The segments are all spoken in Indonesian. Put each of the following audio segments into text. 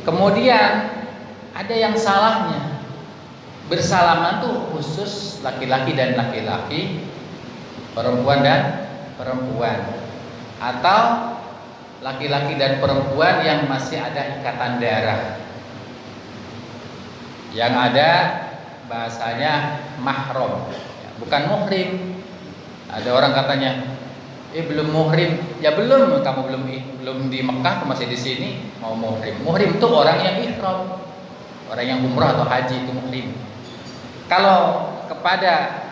Kemudian ada yang salahnya, bersalaman tuh khusus laki-laki dan laki-laki, perempuan dan perempuan, atau laki-laki dan perempuan yang masih ada ikatan darah, yang ada bahasanya mahram, bukan muhrim. Ada orang katanya, belum muhrim. Ya belum, kamu belum di Mekah, kamu masih di sini mau muhrim. Muhrim itu orang yang ihram, orang yang umrah atau haji itu muhrim. Kalau kepada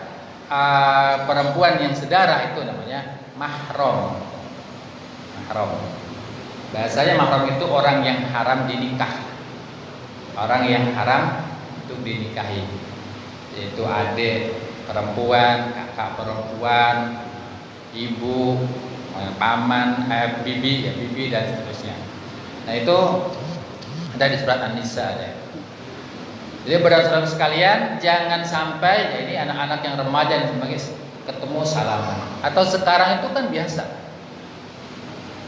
perempuan yang sedarah itu namanya mahram. Mahram. Bahasanya mahram itu orang yang haram dinikah. Orang yang haram untuk dinikahi, yaitu adik perempuan, kakak perempuan, ibu, paman, bibi, bibi dan seterusnya. Nah itu ada di surat An-Nisa ada. Jadi saudara sekalian, jangan sampai ini anak-anak yang remaja dan sebagainya ketemu salaman. Atau sekarang itu kan biasa.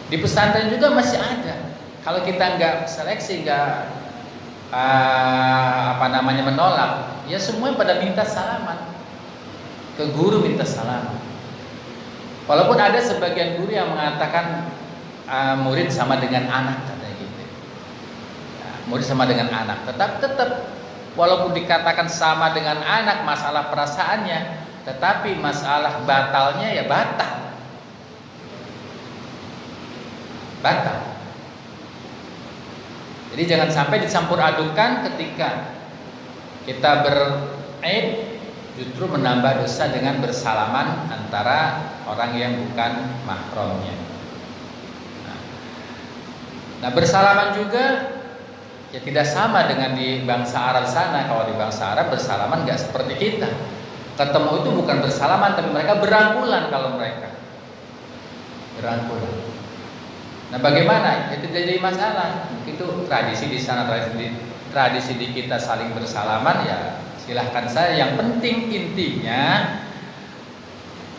Di pesantren juga masih ada. Kalau kita nggak seleksi, nggak menolak, ya semuanya pada minta salaman. Ke guru minta salaman. Walaupun ada sebagian guru yang mengatakan murid sama dengan anak, katanya gitu. Murid sama dengan anak, tetap walaupun dikatakan sama dengan anak masalah perasaannya, tetapi masalah batalnya ya batal. Jadi jangan sampai dicampur adukan ketika kita bereid, justru menambah dosa dengan bersalaman antara orang yang bukan mahramnya. Nah, bersalaman juga ya tidak sama dengan di bangsa Arab sana. Kalau di bangsa Arab bersalaman nggak seperti kita. Ketemu itu bukan bersalaman, tapi mereka berangkulan kalau mereka berangkulan. Nah, bagaimana? Ya tidak jadi masalah. Mungkin itu tradisi di sana, tradisi di kita saling bersalaman ya. Silahkan saya. Yang penting intinya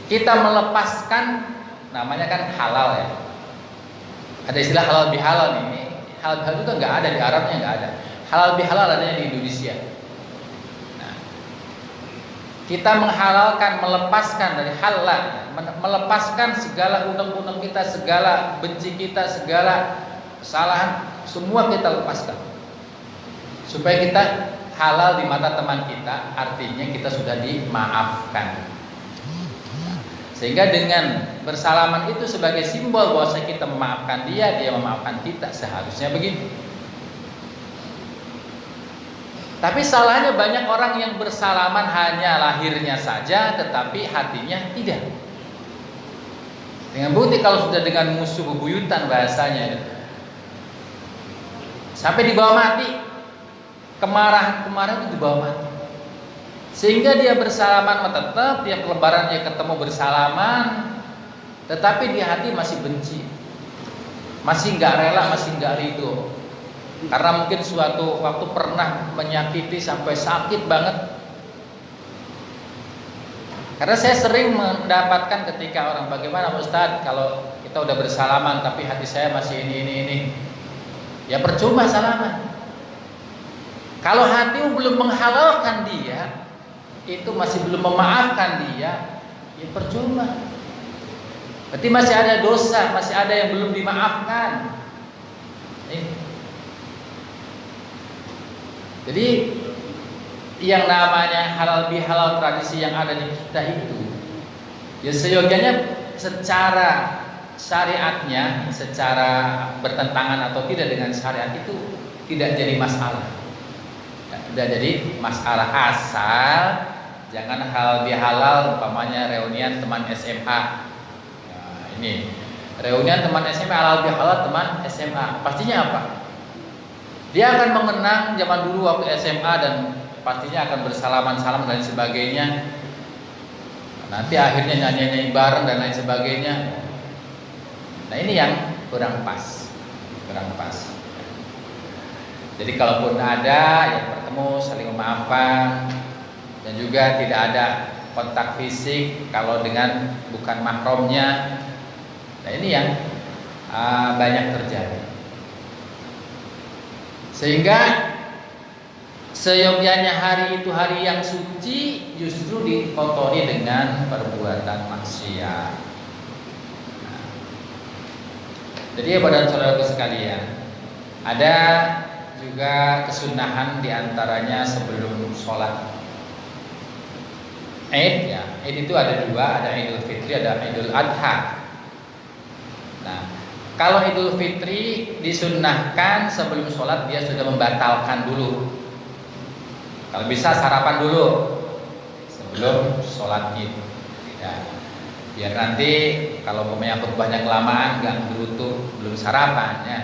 kita melepaskan, namanya kan halal ya. Ada istilah halal bihalal nih. Halal bihalal itu nggak ada di Arabnya, nggak ada. Halal bihalal adanya di Indonesia. Nah, kita menghalalkan, melepaskan dari halal, melepaskan segala undang-undang kita, segala benci kita, segala kesalahan, semua kita lepaskan supaya kita halal di mata teman kita, artinya kita sudah dimaafkan. Sehingga dengan bersalaman itu sebagai simbol bahwa kita memaafkan dia, dia memaafkan kita, seharusnya begitu. Tapi salahnya banyak orang yang bersalaman hanya lahirnya saja, tetapi hatinya tidak. Dengan bukti kalau sudah dengan musuh bebuyutan bahasanya, sampai dibawa mati. Kemarahan itu dibawa mati. Sehingga dia bersalaman tetap, tiap lebaran dia ketemu bersalaman, tetapi di hati masih benci, masih nggak rela, masih nggak ridho. Karena mungkin suatu waktu pernah menyakiti sampai sakit banget. Karena saya sering mendapatkan ketika orang, bagaimana Ustadz kalau kita udah bersalaman tapi hati saya masih ini. Ya percuma salaman. Kalau hatimu belum menghalalkan dia, itu masih belum memaafkan dia, ya percuma. Berarti masih ada dosa, masih ada yang belum dimaafkan. Jadi yang namanya halal bihalal, tradisi yang ada di kita itu, ya seyogianya secara syariatnya, secara bertentangan atau tidak dengan syariat itu tidak jadi masalah. Tidak jadi masalah, asal jangan halal bihalal, umpamanya reunian teman SMA. Nah, ini reunian teman SMA, halal bihalal teman SMA. Pastinya apa? Dia akan mengenang zaman dulu waktu SMA dan pastinya akan bersalaman-salam dan sebagainya. Nanti akhirnya nyanyi-nyanyi bareng dan lain sebagainya. Nah, ini yang kurang pas. Jadi kalaupun ada yang bertemu saling memaafkan dan juga tidak ada kontak fisik kalau dengan bukan mahramnya. Nah, ini yang banyak terjadi. Sehingga seyogyanya hari itu hari yang suci justru dikotori dengan perbuatan maksiat. Nah, jadi pada saudaraku sekalian, ada juga kesunahan diantaranya sebelum sholat Id. Ya, Id itu ada dua, ada Idul Fitri, ada Idul Adha. Nah, kalau Idul Fitri disunnahkan sebelum sholat dia sudah membatalkan dulu. Kalau bisa sarapan dulu sebelum sholat Id. Ya, biar nanti kalau pemain khutbahnya kelamaan nggak gerutu belum sarapan ya.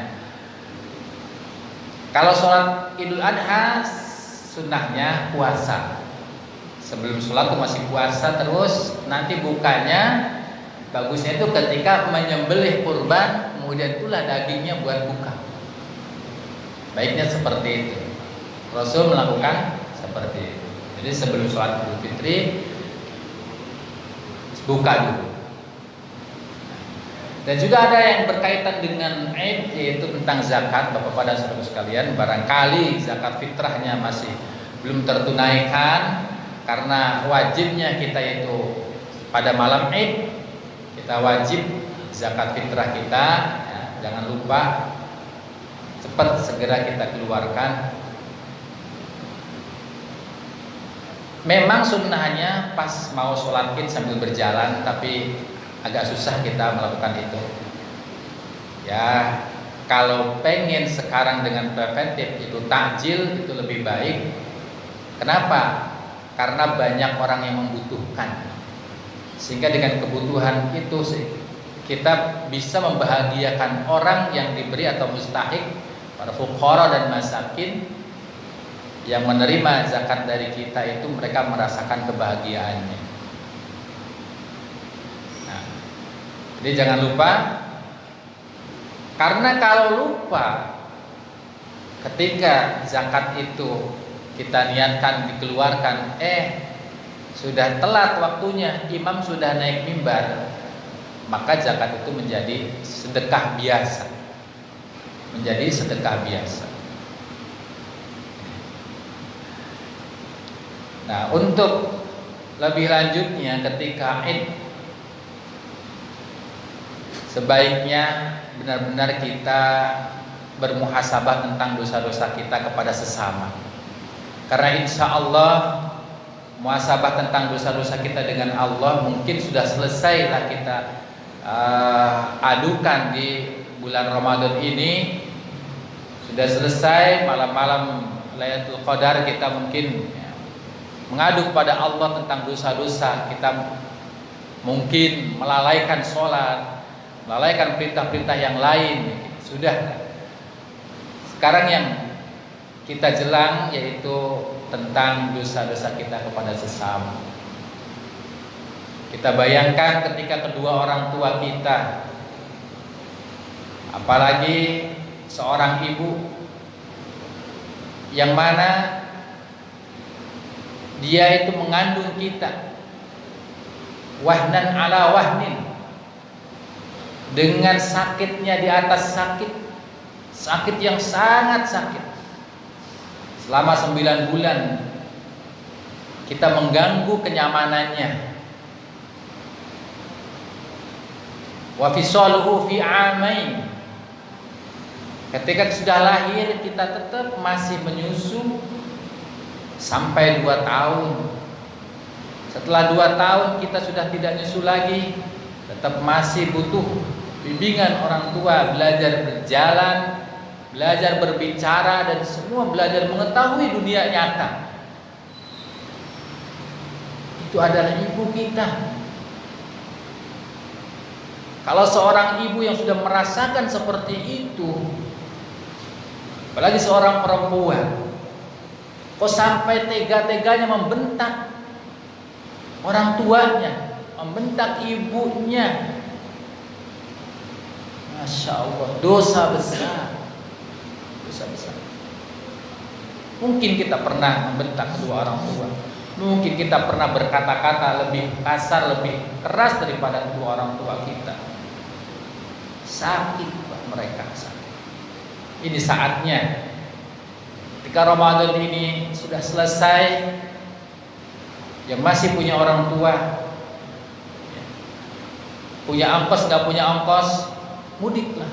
Kalau sholat Idul Adha sunnahnya puasa. Sebelum sholat tuh masih puasa terus, nanti bukanya bagusnya itu ketika menyembelih kurban, kemudian itulah dagingnya buat buka. Baiknya seperti itu. Rasul melakukan seperti itu. Jadi sebelum sholat Idul Fitri buka dulu. Dan juga ada yang berkaitan dengan Id, yaitu tentang zakat. Bapak-bapak dan saudara sekalian, barangkali zakat fitrahnya masih belum tertunaikan karena wajibnya kita itu pada malam Id kita wajib zakat fitrah kita ya, jangan lupa cepat segera kita keluarkan. Memang sunnahnya pas mau sholat Id sambil berjalan, tapi agak susah kita melakukan itu. Ya, kalau pengen sekarang dengan preventif itu takjil itu lebih baik. Kenapa? Karena banyak orang yang membutuhkan. Sehingga dengan kebutuhan itu kita bisa membahagiakan orang yang diberi atau mustahik, para fuqara dan masakin yang menerima zakat dari kita itu mereka merasakan kebahagiaannya. Nah, jadi jangan lupa, karena kalau lupa ketika zakat itu kita niatkan dikeluarkan, sudah telat waktunya, imam sudah naik mimbar, maka zakat itu menjadi sedekah biasa. Menjadi sedekah biasa. Nah, untuk lebih lanjutnya ketika Id, sebaiknya benar-benar kita bermuhasabah tentang dosa-dosa kita kepada sesama. Karena insya Allah muhasabah tentang dosa-dosa kita dengan Allah mungkin sudah selesai lah kita adukan di bulan Ramadan ini. Sudah selesai malam-malam Lailatul Qadar kita mungkin mengadu kepada Allah tentang dosa-dosa. Kita mungkin melalaikan sholat, melalaikan perintah-perintah yang lain. Sudah. Sekarang yang kita jelang yaitu tentang dosa-dosa kita kepada sesama. Kita bayangkan ketika kedua orang tua kita, apalagi seorang ibu yang mana dia itu mengandung kita wahnan ala wahnin, dengan sakitnya di atas sakit, sakit yang sangat sakit. Selama 9 bulan kita mengganggu kenyamanannya. Wa fisaluhu fi amain. Ketika sudah lahir kita tetap masih menyusu sampai 2 tahun. Setelah 2 tahun kita sudah tidak nyusu lagi, tetap masih butuh bimbingan orang tua, belajar berjalan, belajar berbicara, dan semua belajar mengetahui dunia nyata. Itu adalah ibu kita. Kalau seorang ibu yang sudah merasakan seperti itu, apalagi seorang perempuan, kok sampai tega-teganya membentak orang tuanya, membentak ibunya. Masya Allah, dosa besar. Dosa besar. Mungkin kita pernah membentak kedua orang tua. Mungkin kita pernah berkata-kata lebih kasar, lebih keras daripada kedua orang tua kita. Sakit mereka sakit. Ini saatnya Ketika Ramadan ini sudah selesai, yang masih punya orang tua, punya ongkos nggak punya ongkos, mudiklah.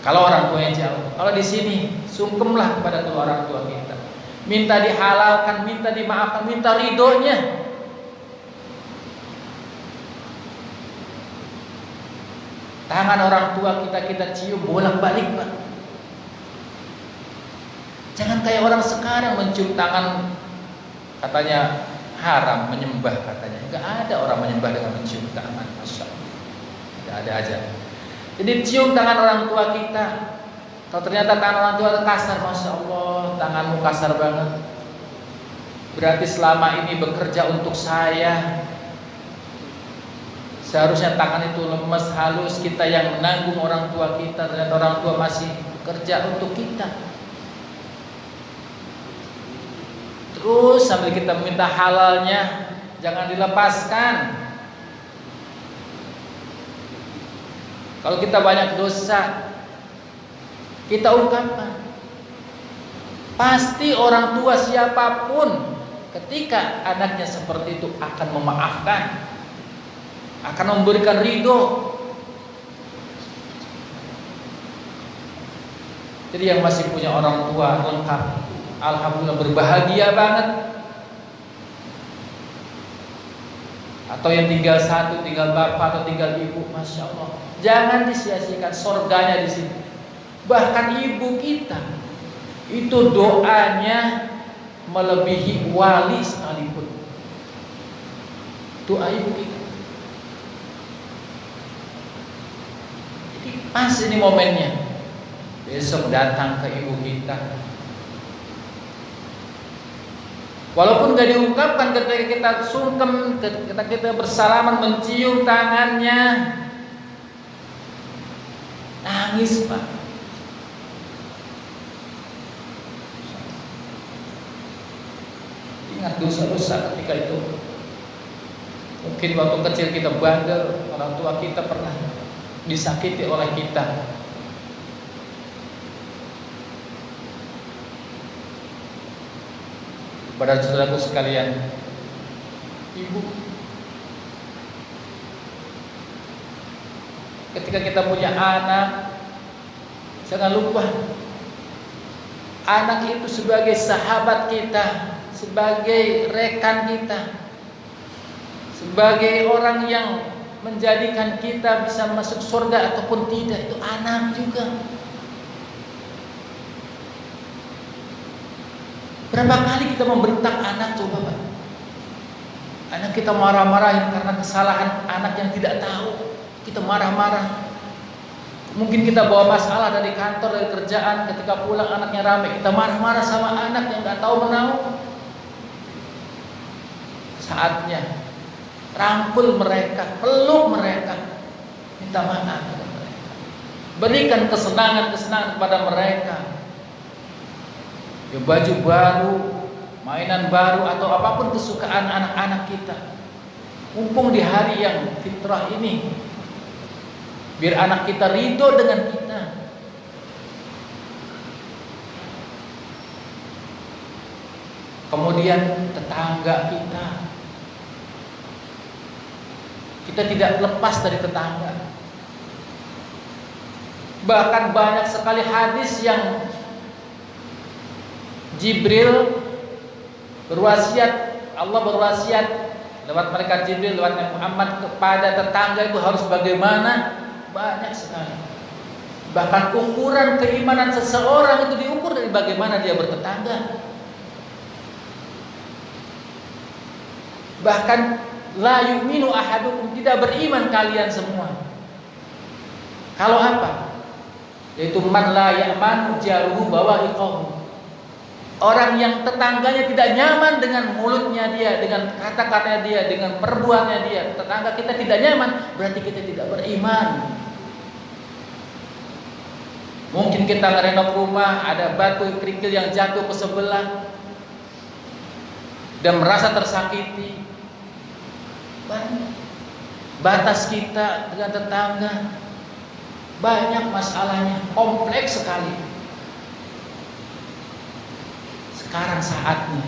Kalau orang tuanya jauh, kalau di sini sungkemlah kepada kedua orang tua kita, minta dihalalkan, minta dimaafkan, minta ridhonya. Tangan orang tua kita cium bolak-balik, Pak. Jangan kayak orang sekarang mencium tangan, katanya haram, menyembah katanya. Enggak ada orang menyembah dengan mencium tangan, Masya Allah. Enggak ada aja. Jadi cium tangan orang tua kita. Kalau ternyata tangan orang tua kasar, Masya Allah, tanganmu kasar banget, berarti selama ini bekerja untuk saya. Seharusnya tangan itu lemes, halus, kita yang menanggung orang tua kita. Ternyata orang tua masih bekerja untuk kita. Terus sambil kita minta halalnya, jangan dilepaskan. Kalau kita banyak dosa, kita ungkapkan. Pasti orang tua siapapun ketika anaknya seperti itu akan memaafkan, akan memberikan ridho. Jadi yang masih punya orang tua lengkap, alhamdulillah, berbahagia banget. Atau yang tinggal satu, tinggal bapak atau tinggal ibu, Masya Allah, jangan disia-siakan, surganya di sini. Bahkan ibu kita itu doanya melebihi wali sekalipun. Doa ibu kita. Jadi pas ini momennya, besok datang ke ibu kita. Walaupun gak diungkapkan, ketika kita sungkem, ketika kita bersalaman, mencium tangannya, nangis, Pak. Ingat dosa-dosa ketika itu. Mungkin waktu kecil kita bandel, orang tua kita pernah disakiti oleh kita. Pada saudaraku sekalian, ibu, ketika kita punya anak, jangan lupa anak itu sebagai sahabat kita, sebagai rekan kita, sebagai orang yang menjadikan kita bisa masuk surga ataupun tidak, itu anak juga. Berapa kali kita membentak anak, coba Pak? Anak kita marah-marahin karena kesalahan anak yang tidak tahu. Kita marah-marah. Mungkin kita bawa masalah dari kantor, dari kerjaan, ketika pulang anaknya rame, kita marah-marah sama anak yang nggak tahu menahu. Saatnya rangkul mereka, peluk mereka, minta maaf kepada mereka, berikan kesenangan-kesenangan kepada mereka. Ya, baju baru, mainan baru, atau apapun kesukaan anak-anak kita. Mumpung di hari yang fitrah ini, biar anak kita ridho dengan kita. Kemudian tetangga kita tidak lepas dari tetangga. Bahkan banyak sekali hadis yang Jibril berwasiat, Allah berwasiat lewat malaikat Jibril, lewat Nabi Muhammad kepada tetangga itu harus bagaimana. Banyak sekali. Bahkan ukuran keimanan seseorang itu diukur dari bagaimana dia bertetangga. Bahkan la yu'minu ahadukum, tidak beriman kalian semua. Kalau apa? Yaitu man la ya'manu jaruhu bawa'iqahu. Orang yang tetangganya tidak nyaman dengan mulutnya dia, dengan kata-katanya dia, dengan perbuatannya dia. Tetangga kita tidak nyaman, berarti kita tidak beriman. Mungkin kita ngerenov rumah, ada batu kerikil yang jatuh ke sebelah dan merasa tersakiti. Batas kita dengan tetangga banyak masalahnya, kompleks sekali. Sekarang saatnya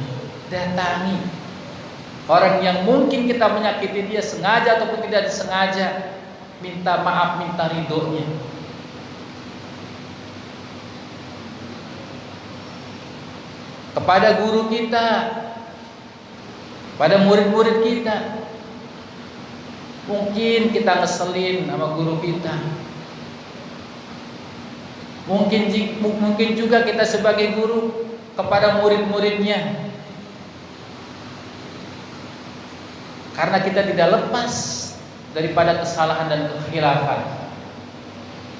datangi orang yang mungkin kita menyakiti dia sengaja ataupun tidak disengaja, minta maaf, minta ridhonya. Kepada guru kita, pada murid-murid kita, mungkin kita ngeselin sama guru kita. Mungkin juga kita sebagai guru kepada murid-muridnya, karena kita tidak lepas daripada kesalahan dan kekhilafan.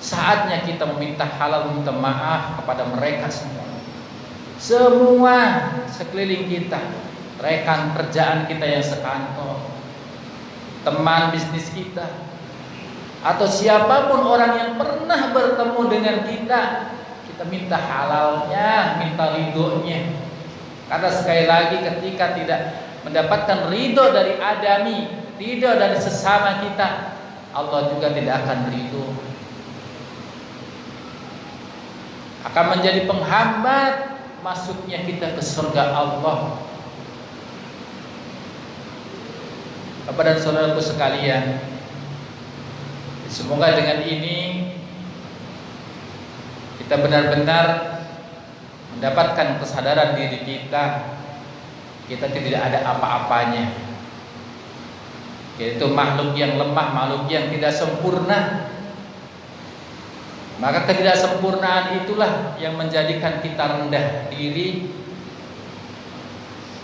Saatnya kita meminta halal, meminta maaf kepada mereka semua sekeliling kita, rekan kerjaan kita yang sekantor, teman bisnis kita, atau siapapun orang yang pernah bertemu dengan kita. Kita minta halalnya, minta ridhonya. Karena sekali lagi ketika tidak mendapatkan ridho dari adami, ridho dari sesama kita, Allah juga tidak akan ridho. Akan menjadi penghambat masuknya kita ke surga Allah. Bapak dan saudaraku sekalian, semoga dengan ini kita benar-benar mendapatkan kesadaran diri kita tidak ada apa-apanya, yaitu makhluk yang lemah, makhluk yang tidak sempurna. Maka ketidaksempurnaan itulah yang menjadikan kita rendah diri.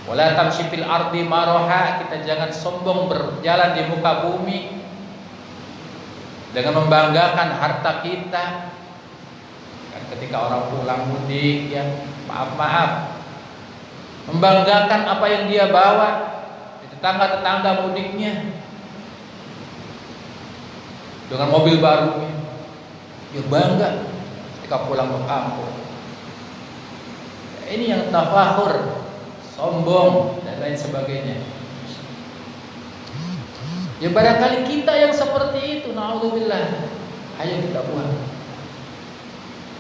Wala tamshi fil ardi maraha, kita jangan sombong berjalan di muka bumi dengan membanggakan harta kita. Kan ketika orang pulang mudik ya, maaf, membanggakan apa yang dia bawa di tetangga-tetangga mudiknya dengan mobil baru, dia bangga ketika pulang ke kampung. Ini yang tafakhur, sombong dan lain sebagainya. Ya barangkali kita yang seperti itu, naudzubillah, ayo kita buat.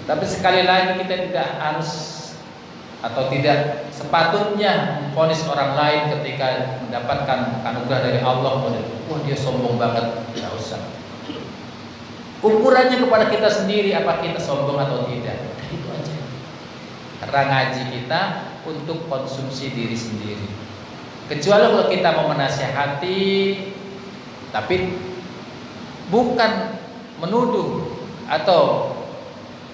Tapi sekali lagi kita tidak harus atau tidak sepatutnya memvonis orang lain ketika mendapatkan anugerah dari Allah. Wah, dia sombong banget, tidak usah. Ukurannya kepada kita sendiri, apa kita sombong atau tidak, itu aja. Karena ngaji kita untuk konsumsi diri sendiri. Kecuali kalau kita mau menasihati, tapi bukan menuduh atau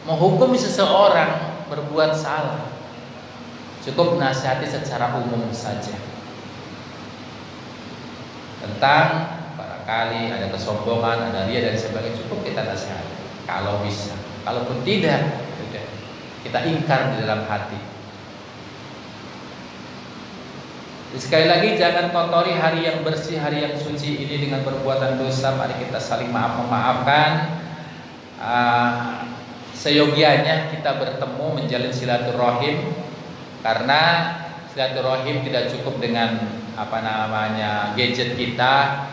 menghukumi seseorang berbuat salah. Cukup nasihati secara umum saja. Tentang barangkali ada kesombongan, ada ria dan sebagainya, cukup kita nasihati kalau bisa. Kalaupun tidak, sudah kita ingkar di dalam hati. Sekali lagi, jangan kotori hari yang bersih, hari yang suci ini dengan perbuatan dosa. Mari kita saling memaafkan. Seyogianya kita bertemu menjalin silaturahim, karena silaturahim tidak cukup dengan gadget kita.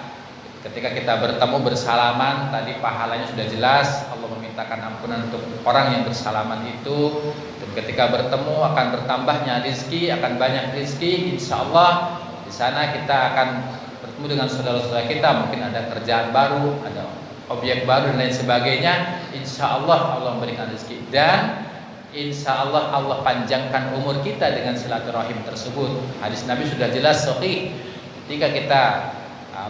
Ketika kita bertemu bersalaman, tadi pahalanya sudah jelas. Allah memintakan ampunan untuk orang yang bersalaman itu. Dan ketika bertemu akan bertambahnya rezeki, akan banyak rezeki. Insya Allah di sana kita akan bertemu dengan saudara-saudara kita. Mungkin ada kerjaan baru, ada objek baru dan lain sebagainya. Insya Allah Allah memberikan rezeki, dan insya Allah Allah panjangkan umur kita dengan silaturahim tersebut. Hadis Nabi sudah jelas sahih. Ketika kita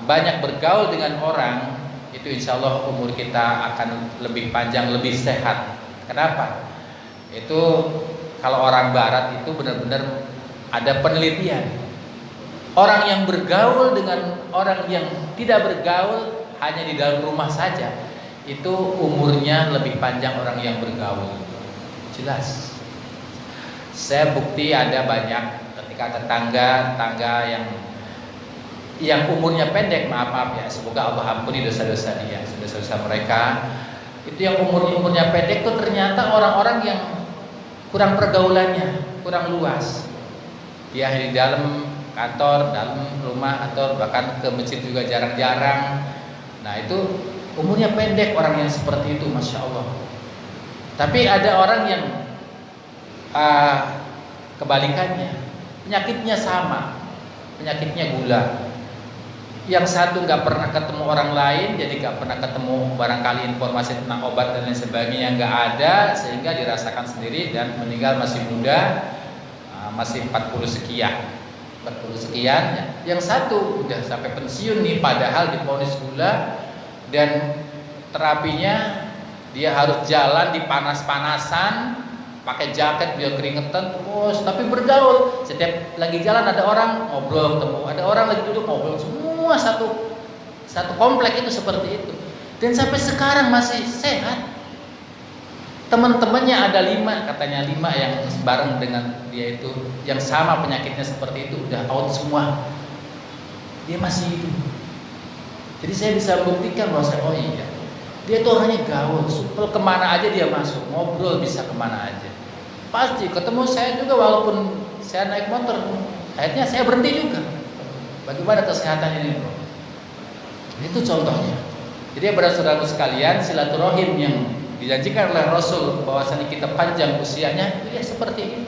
banyak bergaul dengan orang, itu insya Allah umur kita akan lebih panjang, lebih sehat. Kenapa? Itu kalau orang barat itu benar-benar ada penelitian. Orang yang bergaul dengan orang yang tidak bergaul hanya di dalam rumah saja, itu umurnya lebih panjang orang yang bergaul. Jelas. Saya bukti ada banyak ketika tetangga yang umurnya pendek, maaf ya, semoga Allah ampuni dosa-dosa dia, dosa-dosa mereka. Itu yang umurnya pendek itu ternyata orang-orang yang kurang pergaulannya, kurang luas. Dia di dalam kantor, dalam rumah, atau bahkan ke masjid juga jarang-jarang. Nah itu umurnya pendek orang yang seperti itu, masya Allah. Tapi ada orang yang kebalikannya, penyakitnya sama, penyakitnya gula. Yang satu nggak pernah ketemu orang lain, jadi nggak pernah ketemu barangkali informasi tentang obat dan lain sebagainya nggak ada, sehingga dirasakan sendiri dan meninggal masih muda, masih 40 sekian. 40 sekian. Yang satu udah sampai pensiun nih, padahal divonis gula dan terapinya dia harus jalan di panas-panasan, pakai jaket biar keringetan terus, tapi bergaul. Setiap lagi jalan ada orang ngobrol ketemu, ada orang lagi duduk ngobrol, semua satu komplek itu seperti itu. Dan sampai sekarang masih sehat. Teman-temannya ada 5, katanya 5 yang bareng dengan dia itu, yang sama penyakitnya seperti itu, udah out semua. Dia masih hidup. Jadi saya bisa buktikan bahwa oh iya, dia tuh orangnya gaul, kalau kemana aja dia masuk, ngobrol bisa kemana aja. Pasti ketemu saya juga walaupun saya naik motor, akhirnya saya berhenti juga. Bagaimana kesehatan ini, bro? Itu contohnya. Jadi saudara-saudaraku sekalian, silaturahim yang dijanjikan oleh Rasul bahwasanya kita panjang usianya, itu ya seperti ini.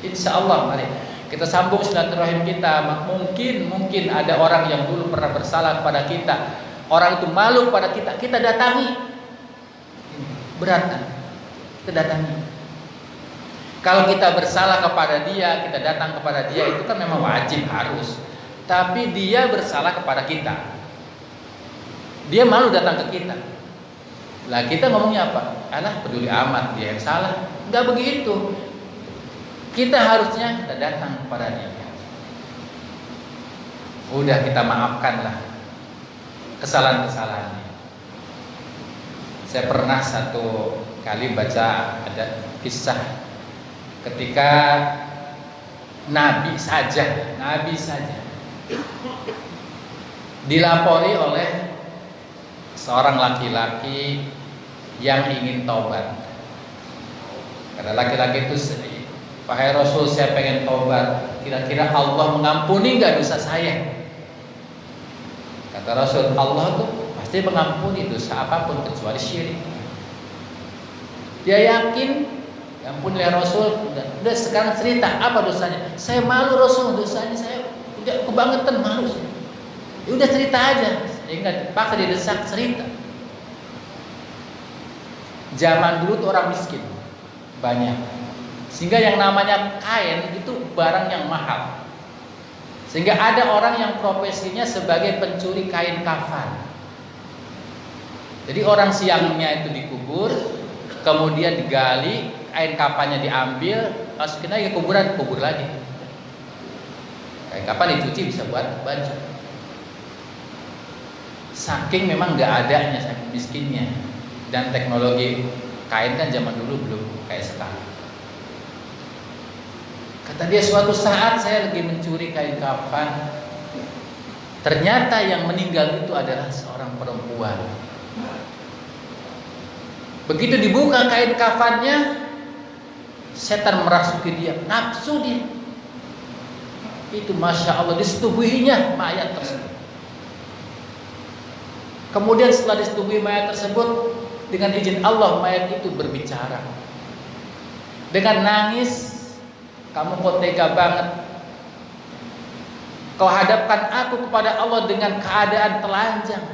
Insya Allah, mari kita sambung silaturahim kita. Mungkin ada orang yang dulu pernah bersalah kepada kita, orang itu malu pada kita, kita datangi. Berat kan? Kita datangi. Kalau kita bersalah kepada dia, kita datang kepada dia, itu kan memang wajib, harus. Tapi dia bersalah kepada kita, dia malu datang ke kita. Lah kita ngomongnya apa? Alah, peduli amat, dia yang salah. Enggak begitu. Kita harusnya kita datang kepada dia. Udah kita maafkanlah kesalahan-kesalahannya. Saya pernah satu kali baca ada kisah ketika Nabi saja dilapori oleh seorang laki-laki yang ingin taubat. Kata laki-laki itu, wahai Rasul, saya pengen taubat, kira-kira Allah mengampuni nggak dosa saya? Kata Rasul, Allah tuh pasti mengampuni dosa apapun kecuali syirik. Dia yakin ampun oleh Rasul. Udah sekarang cerita apa dosanya? Saya malu Rasul, dosanya saya udah kebangetan malu. Ya udah cerita aja. Ingat, paksa didesak cerita. Zaman dulu tuh orang miskin banyak, sehingga yang namanya kain itu barang yang mahal. Sehingga ada orang yang profesinya sebagai pencuri kain kafan. Jadi orang siangnya itu dikubur, kemudian digali, kain kafannya diambil, masukin lagi ke kuburan, kubur lagi. Kain kafan dicuci bisa buat baju. Saking memang nggak adanya, saking miskinnya, dan teknologi kain kan zaman dulu belum kayak sekarang. Kata dia, suatu saat saya lagi mencuri kain kafan, ternyata yang meninggal itu adalah seorang perempuan. Begitu dibuka kain kafannya, setan merasuki dia, nafsu dia. Itu masya Allah disetubuhinya mayat tersebut. Kemudian setelah disetubuhi mayat tersebut, dengan izin Allah mayat itu berbicara dengan nangis, kamu kok tega banget, kau hadapkan aku kepada Allah dengan keadaan telanjang,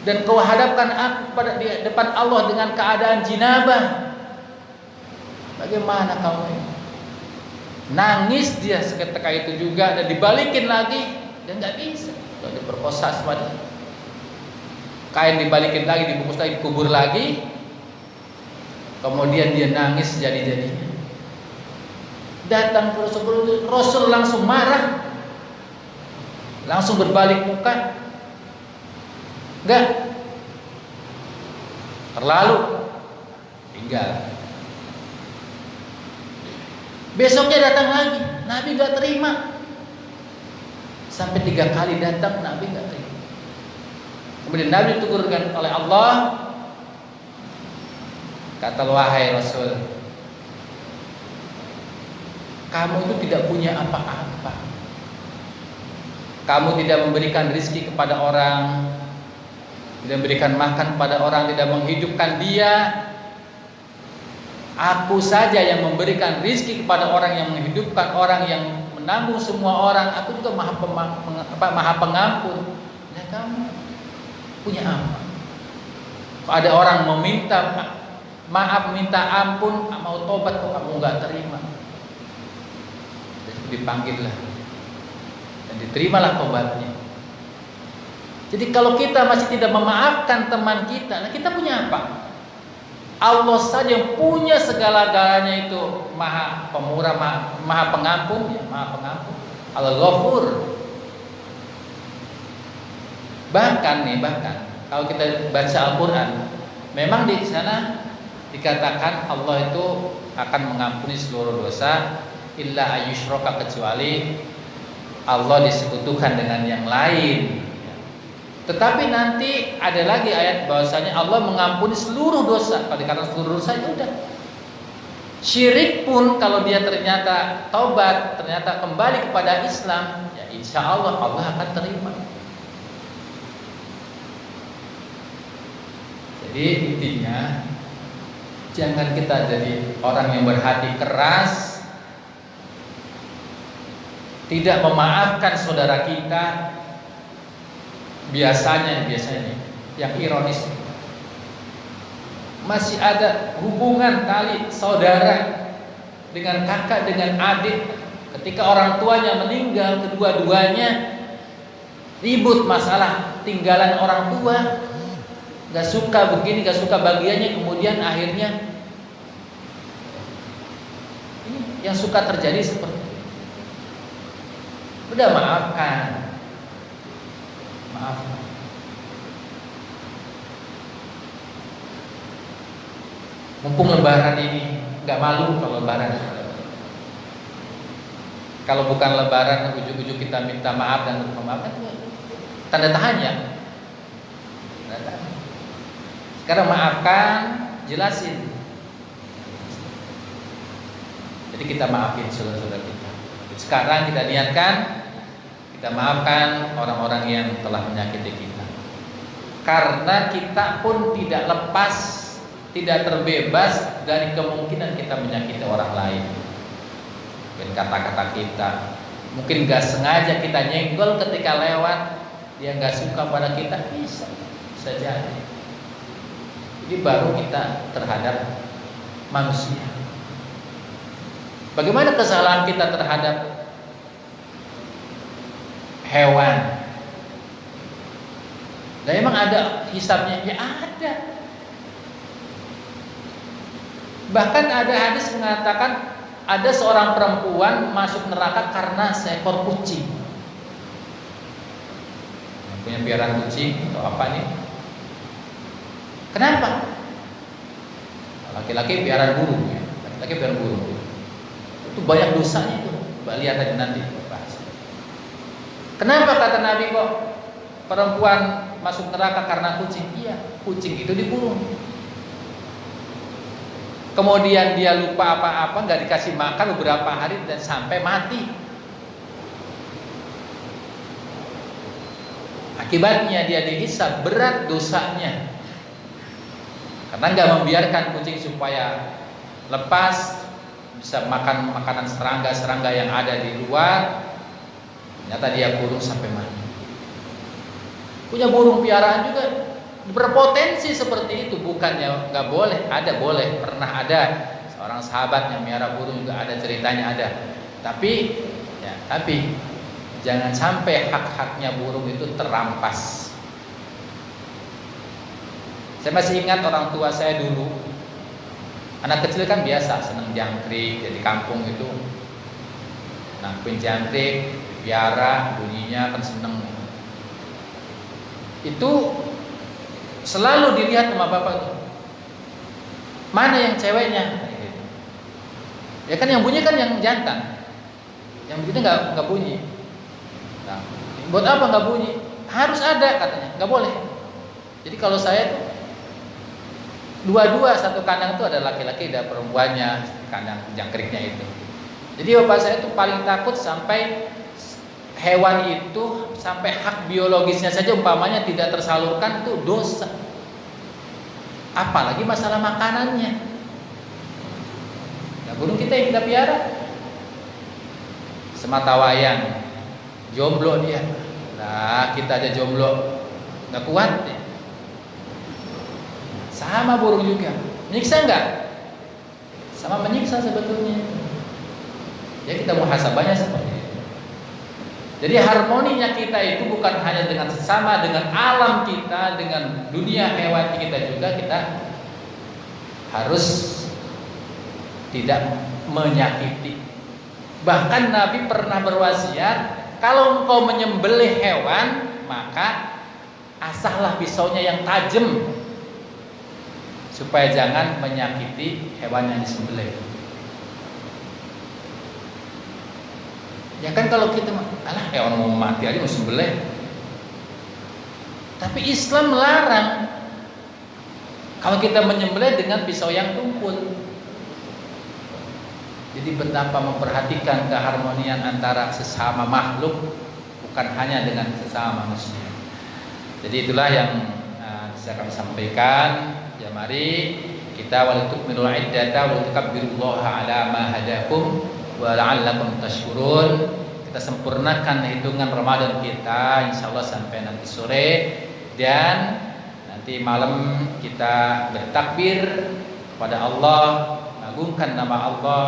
dan kau hadapkan aku pada di depan Allah dengan keadaan jinabah. Bagaimana kamu ini? Nangis dia seketika itu juga, dan dibalikin lagi, dan nggak bisa. Kalau diperkosa sama dia, kain dibalikin lagi, dibungkus lagi, dikubur lagi. Kemudian dia nangis jadi-jadinya. Datang ke Rasul langsung marah, langsung berbalik muka. Enggak, terlalu, tinggal. Besoknya datang lagi, Nabi gak terima. Sampai 3 kali datang, Nabi gak terima. Kemudian Nabi ditegurkan oleh Allah, kata, wahai Rasul, kamu itu tidak punya apa-apa. Kamu tidak memberikan rezeki kepada orang, tidak memberikan makan kepada orang, tidak menghidupkan dia. Aku saja yang memberikan rizki kepada orang, yang menghidupkan orang, yang menanggung semua orang. Aku juga maha pengampun. Nah, kamu punya apa? Kalau ada orang meminta maaf, minta ampun, mau tobat kok kamu nggak terima. Jadi dipanggillah dan diterimalah tobatnya. Jadi kalau kita masih tidak memaafkan teman kita, nah kita punya apa? Allah saja yang punya segala-galanya itu maha pemurah, maha pengampun, ya, maha pengampun. Al-Ghafur. Bahkan kalau kita baca Al-Quran, memang di sana dikatakan Allah itu akan mengampuni seluruh dosa, illa ayyushraka, kecuali Allah disekutukan dengan yang lain. Tetapi nanti ada lagi ayat bahwasanya Allah mengampuni seluruh dosa. Kalau dikatakan seluruh dosa, ya udah. Syirik pun kalau dia ternyata taubat, ternyata kembali kepada Islam, ya insya Allah akan terima. Jadi intinya, jangan kita jadi orang yang berhati keras, tidak memaafkan saudara kita. Biasanya yang ironis, masih ada hubungan tali saudara dengan kakak, dengan adik. Ketika orang tuanya meninggal, kedua-duanya ribut masalah tinggalan orang tua, gak suka begini, gak suka bagiannya. Kemudian akhirnya ini yang suka terjadi seperti itu. Udah maafkan. Maaf. Mumpung lebaran ini, nggak malu kalau lebaran. Kalau bukan lebaran, ujung-ujung kita minta maaf dan memaafkan, tanda tanya. Sekarang maafkan, jelasin. Jadi kita maafin saudara-saudara kita. Sekarang kita niatkan, kita maafkan orang-orang yang telah menyakiti kita. Karena kita pun tidak lepas, tidak terbebas dari kemungkinan kita menyakiti orang lain. Mungkin kata-kata kita, mungkin gak sengaja kita nyenggol ketika lewat, dia gak suka pada kita, bisa jadi. Jadi baru kita terhadap manusia. Bagaimana kesalahan kita terhadap hewan? Nah, emang ada hisabnya? Ya ada. Bahkan ada hadis mengatakan ada seorang perempuan masuk neraka karena seekor kucing. Punya piaraan kucing atau apa nih? Kenapa? Laki-laki piaraan burung, ya. Laki-laki piaraan burung. Itu banyak dosanya itu. Lihat aja nanti. Kenapa kata Nabi kok perempuan masuk neraka karena kucing? Iya, kucing itu dikurung. Kemudian dia lupa apa-apa, nggak dikasih makan beberapa hari dan sampai mati. Akibatnya dia dihisab berat dosanya, karena nggak membiarkan kucing supaya lepas, bisa makan makanan serangga-serangga yang ada di luar. Ternyata dia kurung sampai mati. Punya burung piaraan juga berpotensi seperti itu. Bukannya nggak boleh, boleh. Pernah ada seorang sahabat yang miara burung juga, ada ceritanya ada. Tapi jangan sampai hak-haknya burung itu terampas. Saya masih ingat orang tua saya dulu, anak kecil kan biasa seneng jangkrik, jadi kampung itu. Nah, jangkrik piara, bunyinya kan seneng. Itu selalu dilihat sama bapak itu. Mana yang ceweknya? Ya kan yang bunyi kan yang jantan. Yang begitu nggak bunyi. Nah, buat apa nggak bunyi? Harus ada katanya, nggak boleh. Jadi kalau saya tuh dua-dua, satu kandang itu ada laki-laki, ada perempuannya, kandang jangkriknya itu. Jadi bapak saya tuh paling takut sampai hewan itu, sampai hak biologisnya saja umpamanya tidak tersalurkan, itu dosa. Apalagi masalah makanannya. burung kita yang kita piara. Sematawayang, jomblo dia. Nah, kita aja jomblo, nggak kuat ya. Sama burung juga, menyiksa nggak? Sama menyiksa sebetulnya. Ya kita muhasabahnya seperti itu. Jadi harmoninya kita itu bukan hanya dengan sesama, dengan alam kita, dengan dunia hewan kita juga, kita harus tidak menyakiti. Bahkan Nabi pernah berwasiat, kalau engkau menyembelih hewan, maka asahlah pisaunya yang tajam, supaya jangan menyakiti hewan yang disembelih. Ya kan kalau kita, alah hewan mau mati aja mau sembelih. Tapi Islam melarang kalau kita menyembelih dengan pisau yang tumpul. Jadi betapa memperhatikan keharmonian antara sesama makhluk, bukan hanya dengan sesama manusia. Jadi itulah yang bisa kami sampaikan. Ya mari kita walitukmilu iddata wa tukabbirullaha ala ma hadakum wa la'allakum tashkurun. Kita sempurnakan hitungan Ramadan kita insyaallah sampai nanti sore, dan nanti malam kita bertakbir kepada Allah, mengagungkan nama Allah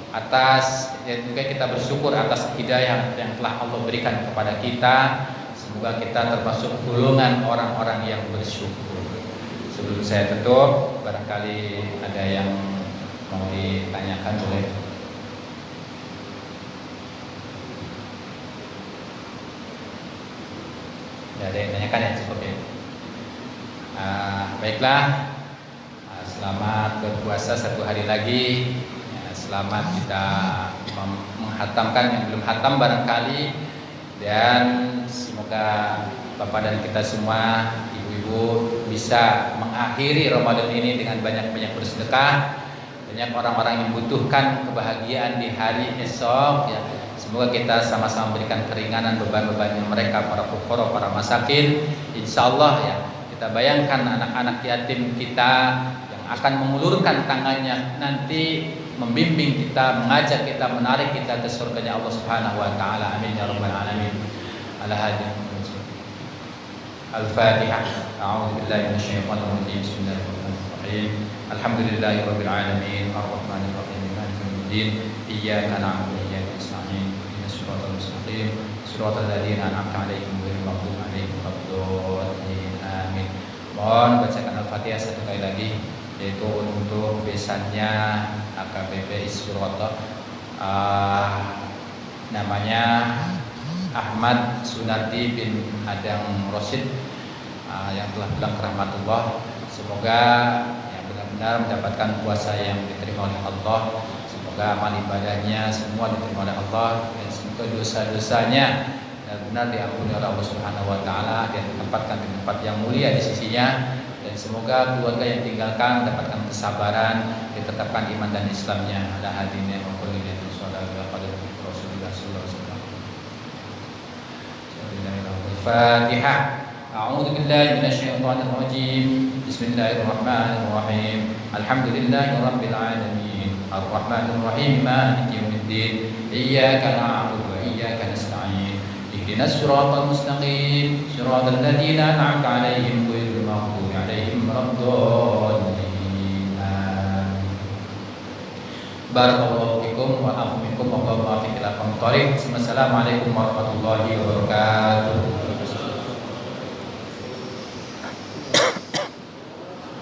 atas, dan juga kita bersyukur atas hidayah yang telah Allah berikan kepada kita. Semoga kita termasuk golongan orang-orang yang bersyukur. Sebelum saya tutup, barangkali ada yang mau ditanyakan, boleh. Tidak ada yang tanyakan ya, cukup ya. Baiklah, selamat berpuasa satu hari lagi. Selamat kita menghatamkan yang belum hatam barangkali, dan semoga Bapak dan kita semua, ibu-ibu, bisa mengakhiri Ramadan ini dengan banyak-banyak bersedekah. Banyak orang-orang yang membutuhkan kebahagiaan di hari esok ya. Semoga kita sama-sama berikan keringanan beban-bebannya mereka, para fuqara, para masakin. Insyaallah ya, kita bayangkan anak-anak yatim kita yang akan mengulurkan tangannya nanti, membimbing kita, mengajak kita, menarik kita ke surganya Allah Subhanahu wa taala. Amin ya rabbal alamin. Al-Fatihah. A'udzu billahi minasyaitonir rajim. Bismillahirrahmanirrahim. Alhamdulillahirabbil alamin. Arrahmanir rahim. Maliki yaumiddin. Iyyaka na'budu wa iyyaka nasta'in. Ihdinas siratal mustaqim. Siratal ladzina an'amta 'alaihim ghairil maghdubi 'alaihim waladdallin. Amin. Mohon bacakan Al-Fatihah satu kali lagi, yaitu untuk besannya AKBP Isfiratullah, namanya Ahmad Sunardi bin Adang Rosid, yang telah pulang ke rahmatullah. Semoga yang benar-benar mendapatkan puasa yang diterima oleh Allah. Semoga amal ibadahnya semua diterima oleh Allah, dan semoga dosa-dosanya benar-benar diampuni oleh Allah Subhanahu wa taala, dan ditempatkan di tempat yang mulia di sisinya. Dan semoga keluarga yang tinggalkan mendapatkan kesabaran, ditetapkan iman dan Islamnya. Ala hadinnya wa kulli yadin sallallahu alaihi Rasulullah sallallahu alaihi wasallam. Al-Fatihah. A'udzu billahi minasyaitonir rajim. Bismillahirrahmanirrahim. Alhamdulillahirabbil alamin. Arrahmanir rahim. Maliki yaumiddin. Iyyaka na'budu wa iyyaka nasta'in. Ihdinas siratal mustaqim. Siratal ladzina an'amta 'alaihim ghairil maghdubi 'alaihim waladdallin. Barakallahu fikum wa afu minkum wa barakallahu fikum. Assalamualaikum warahmatullahi wabarakatuh.